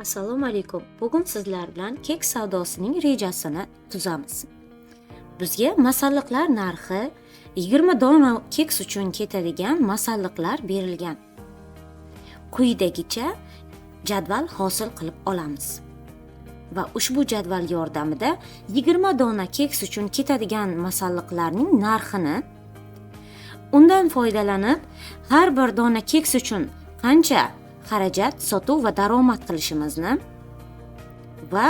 Assalomu alaykum. Bugun sizlar bilan keks savdosining rejasini tuzamiz. Bizga masalliqlar narxi 20 dona keks uchun ketadigan masalliqlar berilgan. Quyidagicha jadval hosil qilib olamiz. Va ushbu jadval yordamida 20 dona keks uchun ketadigan masalliqlarning narxini, undan foydalanib har bir dona keks uchun qancha xarajat, sotuv va daromad qilishimizni va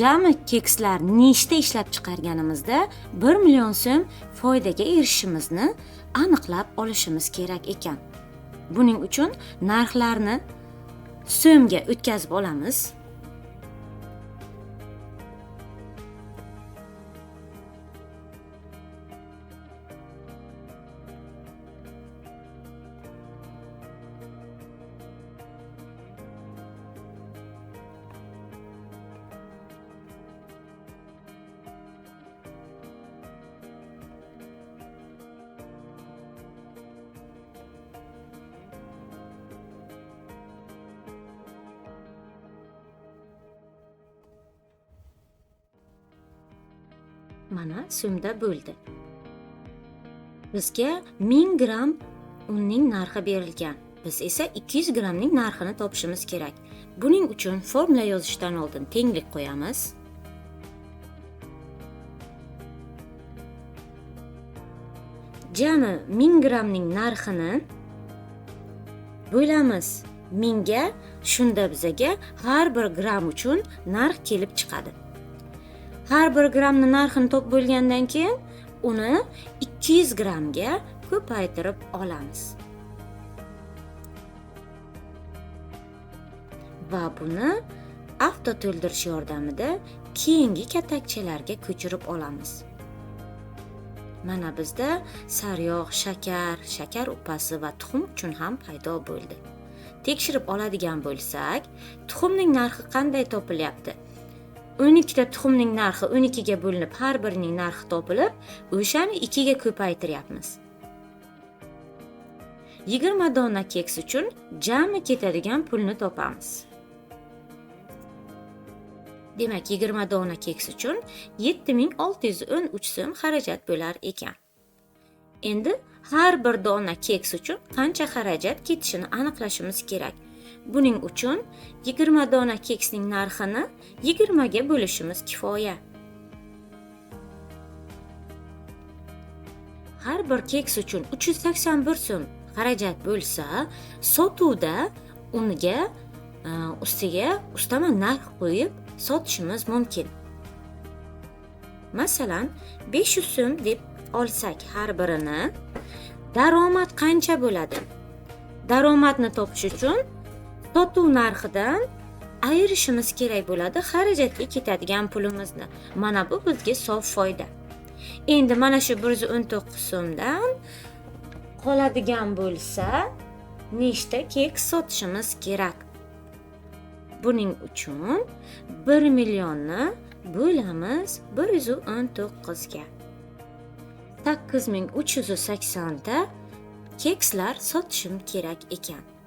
jami kekslar nechta ishlab chiqarganimizda 1 million so'm foydaga erishishimizni aniqlab olishimiz kerak ekan. Buning uchun narxlarni so'mga o'tkazib olamiz. Mana so'mda bo'ldi. Bizga 1000 gram unning narxi berilgan. Biz esa 200 gramning narxini topishimiz kerak. Buning uchun formula yozishdan oldin tenglik qo'yamiz. Jami 1000 gramning narxini bo'lamiz 1000 ga, shunda bizaga har bir gram uchun narx kelib chiqadi. Har bir gramni narxini topib bo'lgandan keyin uni 200 gramga ko'paytirib olamiz. Va buni avto to'ldirish yordamida keyingi katakchalarga ko'chirib olamiz. Mana bizda saryog', shakar upasi va tuxum uchun ham paydo bo'ldi. Tekshirib oladigan bo'lsak, tuxumning narxi qanday topilyapti? 12 ta tuxumning narxi 12 ga bo'linib, har birining narxi topilib, o'shani 2 ga ko'paytiryapmiz. 20 dona keks uchun jami ketadigan pulni topamiz. Demak, 20 dona keks uchun 7613 so'm xarajat bo'lar ekan. Endi har bir dona keks uchun qancha xarajat ketishini aniqlashimiz kerak. Buning uchun 20 dona keksning narxini 20 ga bo'lishimiz kifoya. Har bir keks uchun 381 so'm xarajat bo'lsa, sotuvda unga ustiga ustama narx qo'yib sotishimiz mumkin. Masalan, 500 so'm deb olsak har birini, daromad qancha bo'ladi? Daromadni topish uchun sotuv narxidan ayirishimiz kerak bo'ladi xarajatga ketadigan pulimizni. Mana bu bizga sof foyda. Endi mana shu 119 so'mdan qoladigan bo'lsa, nechta keks sotishimiz kerak? Buning uchun 1 millionni bo'lamiz 119 ga. 8380 ta kekslar sotishim kerak ekan.